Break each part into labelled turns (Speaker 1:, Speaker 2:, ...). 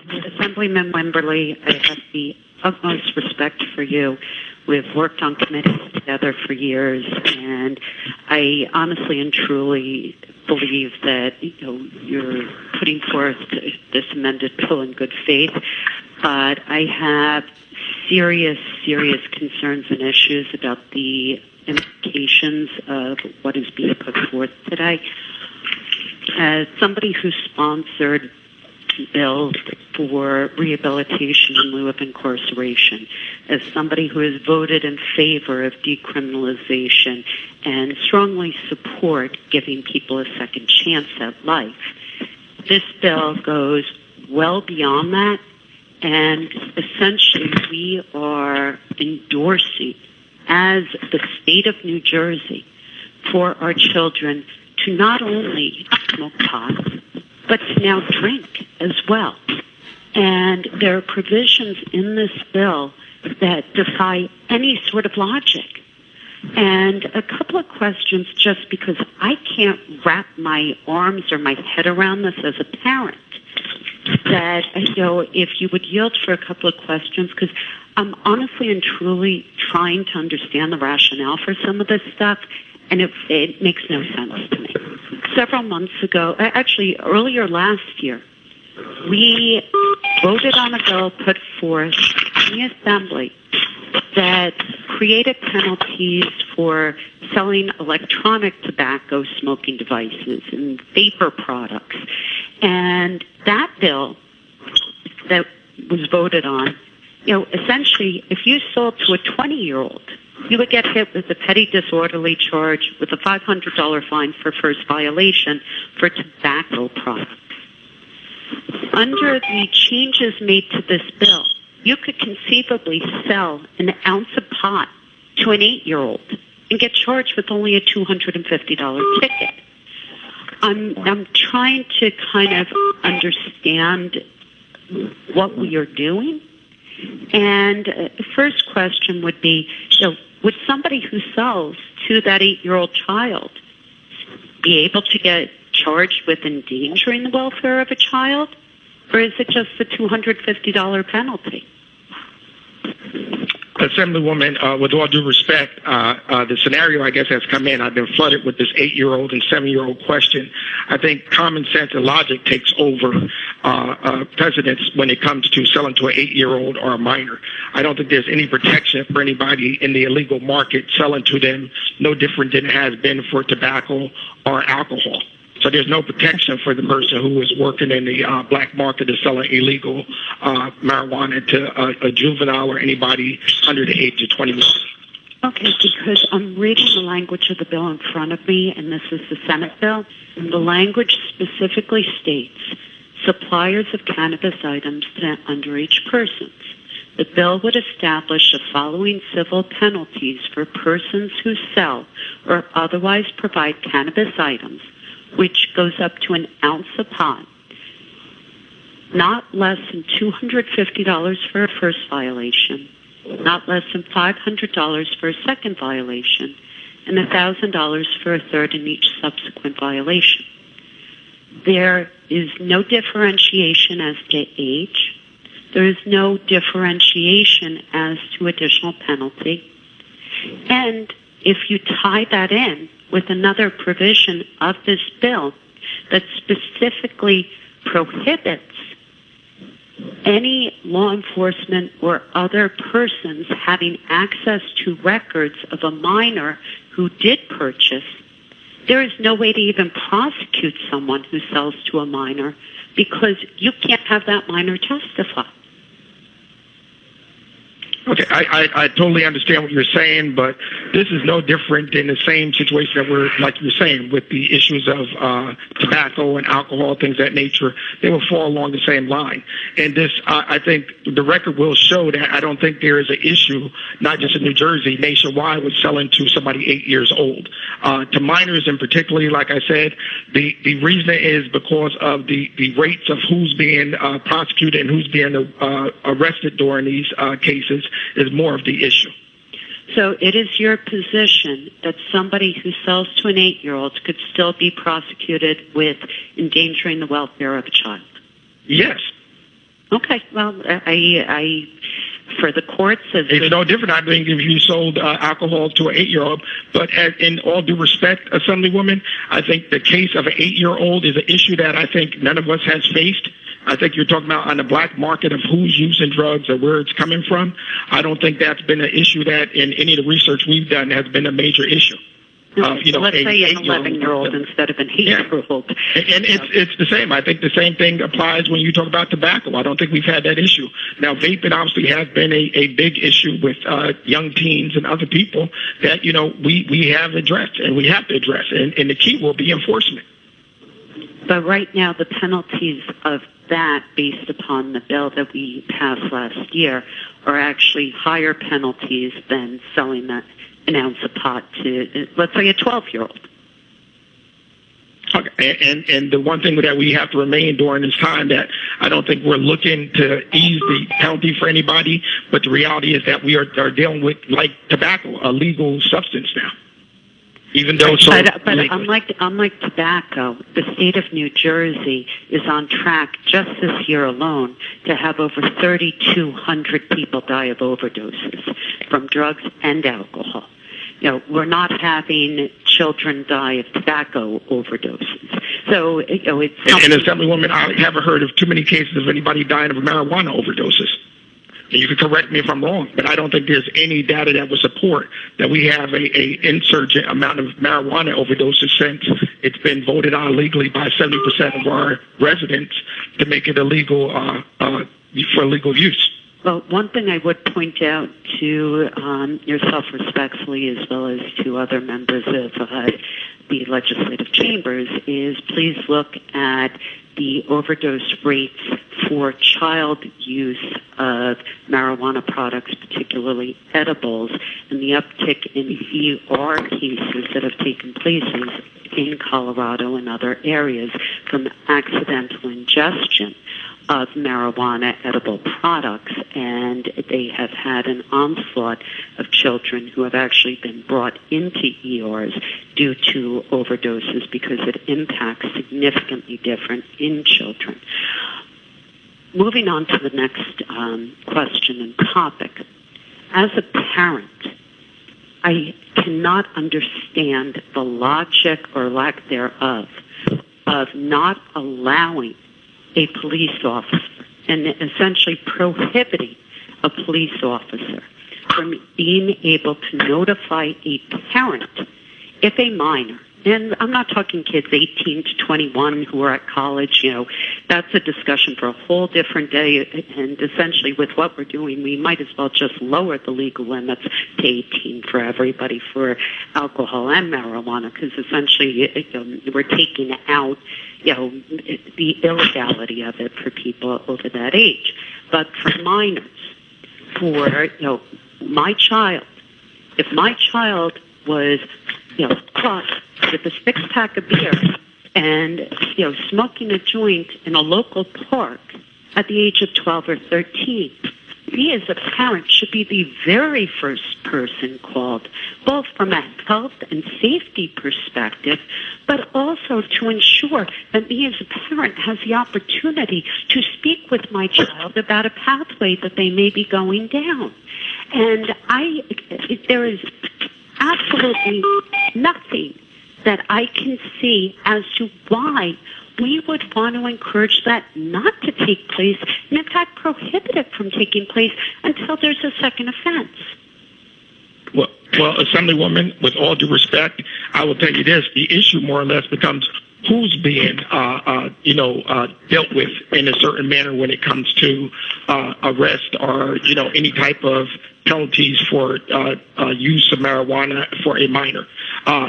Speaker 1: Assemblyman Wimberly, I have the utmost respect for you. We've worked on committees together for years, and I honestly and truly believe that you're putting forth this amended bill in good faith. But I have serious concerns and issues about the implications of what is being put forth today. As somebody who sponsored bills for rehabilitation in lieu of incarceration, as somebody who has voted in favor of decriminalization and strongly support giving people a second chance at life, this bill goes well beyond that, and essentially we are endorsing, as the state of New Jersey, for our children to not only smoke pot, but to now drink as well. And there are provisions in this bill that defy any sort of logic. And a couple of questions, just because I can't wrap my arms or my head around this as a parent, that, if you would yield for a couple of questions, because I'm honestly and truly trying to understand the rationale for some of this stuff, and it makes no sense to me. Several months ago, actually earlier last year, we voted on a bill put forth in the Assembly that created penalties for selling electronic tobacco smoking devices and vapor products. And that bill that was voted on, essentially, if you sold to a 20-year-old, you would get hit with a petty disorderly charge with a $500 fine for first violation for tobacco products. Under the changes made to this bill, you could conceivably sell an ounce of pot to an 8-year-old and get charged with only a $250 ticket. I'm trying to kind of understand what we are doing. And the first question would be, would somebody who sells to that 8-year-old child be able to get charged with endangering the welfare of a child? Or is it just the $250 penalty?
Speaker 2: Assemblywoman, with all due respect, the scenario, I guess, has come in. I've been flooded with this 8-year-old and 7-year-old question. I think common sense and logic takes over precedence when it comes to selling to an 8-year-old or a minor. I don't think there's any protection for anybody in the illegal market selling to them, no different than it has been for tobacco or alcohol. So there's no protection for the person who is working in the black market of selling illegal marijuana to a juvenile or anybody under the age of 21.
Speaker 1: Okay, because I'm reading the language of the bill in front of me, and this is the Senate bill. And the language specifically states, suppliers of cannabis items to underage persons. The bill would establish the following civil penalties for persons who sell or otherwise provide cannabis items, which goes up to an ounce of pot, not less than $250 for a first violation, not less than $500 for a second violation, and $1,000 for a third and each subsequent violation. There is no differentiation as to age. There is no differentiation as to additional penalty. And if you tie that in with another provision of this bill that specifically prohibits any law enforcement or other persons having access to records of a minor who did purchase, there is no way to even prosecute someone who sells to a minor because you can't have that minor testify.
Speaker 2: Okay, I totally understand what you're saying, but this is no different than the same situation that we're, like you're saying, with the issues of tobacco and alcohol, things of that nature. They will fall along the same line. And this, I think the record will show that I don't think there is an issue, not just in New Jersey, nationwide, with selling to somebody 8 years old. To minors in particular, like I said, the reason is because of the rates of who's being prosecuted and who's being arrested during these cases is more of the issue.
Speaker 1: So it is your position that somebody who sells to an 8-year-old could still be prosecuted with endangering the welfare of a child?
Speaker 2: Yes.
Speaker 1: Okay. Well, I for the courts,
Speaker 2: it's no different. I think if you sold alcohol to an 8-year-old, but in all due respect, Assemblywoman, I think the case of an 8-year-old is an issue that I think none of us has faced. I think you're talking about on the black market of who's using drugs or where it's coming from. I don't think that's been an issue that in any of the research we've done has been a major issue.
Speaker 1: Let's say an 11-year-old instead of an 8-year-old.
Speaker 2: And it's the same. I think the same thing applies when you talk about tobacco. I don't think we've had that issue. Now, vaping obviously has been a big issue with young teens and other people that, we have addressed and we have to address. And the key will be enforcement.
Speaker 1: But right now, the penalties of that, based upon the bill that we passed last year, are actually higher penalties than selling that an ounce of pot to, let's say, a 12-year-old.
Speaker 2: Okay. And the one thing that we have to remain during this time that I don't think we're looking to ease the penalty for anybody, but the reality is that we are dealing with, like tobacco, a legal substance now. Even though
Speaker 1: but unlike tobacco, the state of New Jersey is on track just this year alone to have over 3,200 people die of overdoses from drugs and alcohol. We're not having children die of tobacco overdoses. So, it's
Speaker 2: and Assemblywoman, I haven't heard of too many cases of anybody dying of marijuana overdoses. And you can correct me if I'm wrong, but I don't think there's any data that would support that we have a insurgent amount of marijuana overdoses since it's been voted on legally by 70% of our residents to make it illegal for legal use.
Speaker 1: Well, one thing I would point out to yourself respectfully, as well as to other members of the legislative chambers, is please look at the overdose rates for child use of marijuana products, particularly edibles, and the uptick in ER cases that have taken place in Colorado and other areas from accidental ingestion of marijuana edible products, and they have had an onslaught of children who have actually been brought into ERs due to overdoses because it impacts significantly different in children. Moving on to the next question and topic. As a parent, I cannot understand the logic or lack thereof of not allowing a police officer and essentially prohibiting a police officer from being able to notify a parent if a minor, and I'm not talking kids 18 to 21 who are at college, that's a discussion for a whole different day, and essentially with what we're doing, we might as well just lower the legal limits to 18 for everybody for alcohol and marijuana, because essentially we're taking out the illegality of it for people over that age. But for minors, for my child, if my child was caught with a 6-pack of beer and smoking a joint in a local park at the age of 12 or 13, he as a parent should be the very first person called, both from a health and safety perspective, but also to ensure that me as a parent has the opportunity to speak with my child about a pathway that they may be going down. And there is absolutely nothing that I can see as to why we would want to encourage that not to take place, and in fact prohibit it from taking place until there's a second offense.
Speaker 2: Well, Assemblywoman, with all due respect, I will tell you this: the issue more or less becomes who's being, dealt with in a certain manner when it comes to arrest or any type of penalties for use of marijuana for a minor.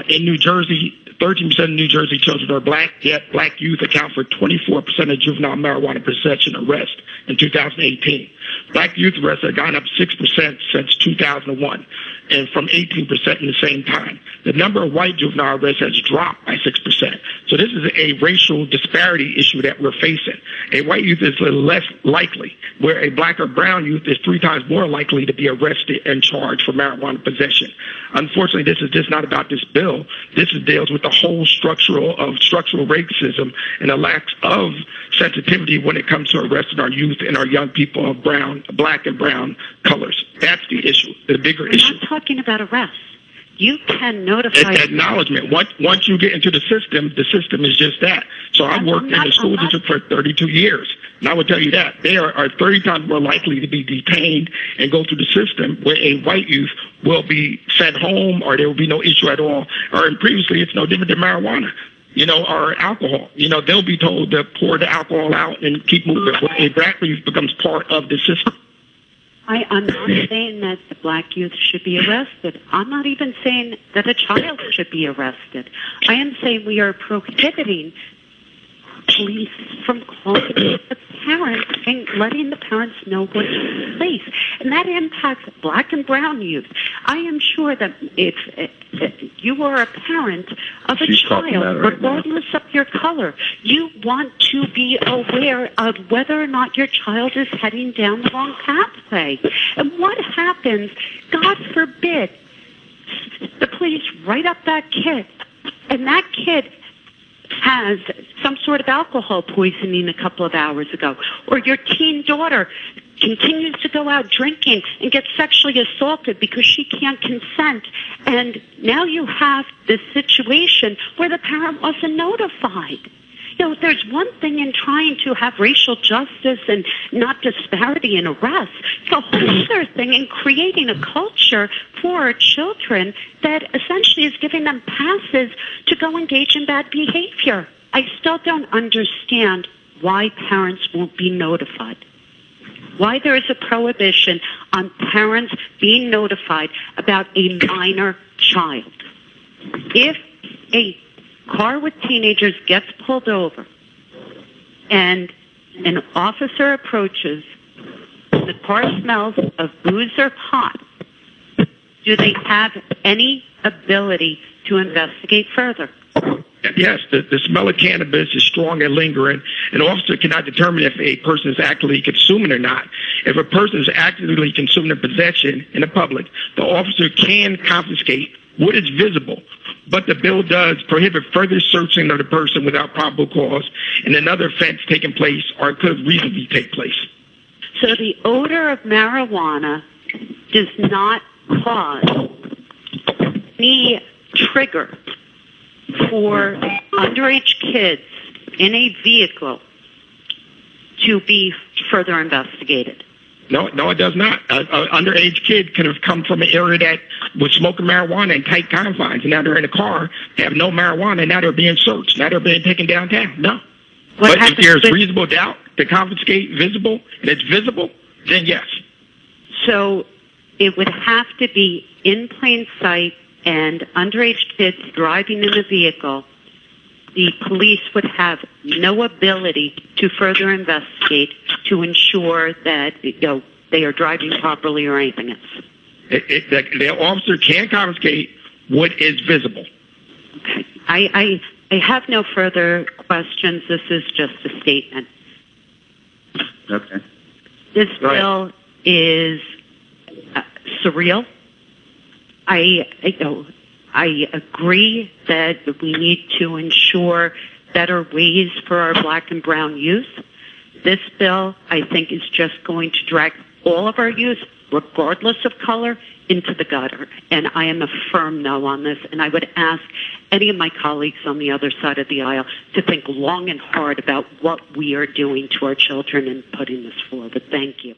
Speaker 2: In New Jersey, 13% of New Jersey children are black, yet black youth account for 24% of juvenile marijuana possession arrests in 2018. Black youth arrests have gone up 6% since 2001. and from 18% in the same time. The number of white juvenile arrests has dropped by 6%. So this is a racial disparity issue that we're facing. A white youth is less likely, where a black or brown youth is 3 times more likely to be arrested and charged for marijuana possession. Unfortunately, this is just not about this bill. This deals with the whole structural racism and the lack of sensitivity when it comes to arresting our youth and our young people of black and brown colors. That's the issue, the bigger issue.
Speaker 1: I'm not talking about arrests. You can notify...
Speaker 2: It's acknowledgement. Once you get into the system is just that. So I've worked in the school district for 32 years. And I would tell you that. They are 30 times more likely to be detained and go through the system where a white youth will be sent home or there will be no issue at all. Or previously, it's no different than marijuana, or alcohol. They'll be told to pour the alcohol out and keep moving. A black youth becomes part of the system.
Speaker 1: I'm not saying that the black youth should be arrested. I'm not even saying that a child should be arrested. I am saying we are prohibiting police from calling the parents and letting the parents know what took place. And that impacts black and brown youth. I am sure that if you are a parent of a child, regardless of your color, you want to be aware of whether or not your child is heading down the wrong pathway. And what happens, God forbid, the police write up that kid, and that kid has some sort of alcohol poisoning a couple of hours ago, or your teen daughter continues to go out drinking and gets sexually assaulted because she can't consent, and now you have this situation where the parent wasn't notified. There's one thing in trying to have racial justice and not disparity in arrests. It's a whole other thing in creating a culture for our children that essentially is giving them passes to go engage in bad behavior. I still don't understand why parents won't be notified. Why there is a prohibition on parents being notified about a minor child. If a car with teenagers gets pulled over and an officer approaches, the car smells of booze or pot, do they have any ability to investigate further?
Speaker 2: Yes, the smell of cannabis is strong and lingering. An officer cannot determine if a person is actively consuming or not. If a person is actively consuming a possession in the public, the officer can confiscate what is visible, but the bill does prohibit further searching of the person without probable cause and another offense taking place or could reasonably take place.
Speaker 1: So the odor of marijuana does not cause any trigger for underage kids in a vehicle to be further investigated.
Speaker 2: No, it does not. An underage kid could have come from an area that was smoking marijuana in tight confines, and now they're in a car, they have no marijuana, and now they're being searched. Now they're being taken downtown. No. But if there's reasonable doubt to confiscate visible, and it's visible, then yes.
Speaker 1: So it would have to be in plain sight and underage kids driving in a vehicle. The police would have no ability to further investigate to ensure that they are driving properly or anything else.
Speaker 2: The officer can confiscate what is visible.
Speaker 1: Okay. I have no further questions. This is just a statement.
Speaker 3: Okay.
Speaker 1: This bill is surreal. I agree that we need to ensure better ways for our black and brown youth. This bill, I think, is just going to drag all of our youth, regardless of color, into the gutter. And I am a firm no on this. And I would ask any of my colleagues on the other side of the aisle to think long and hard about what we are doing to our children and putting this forward. Thank you.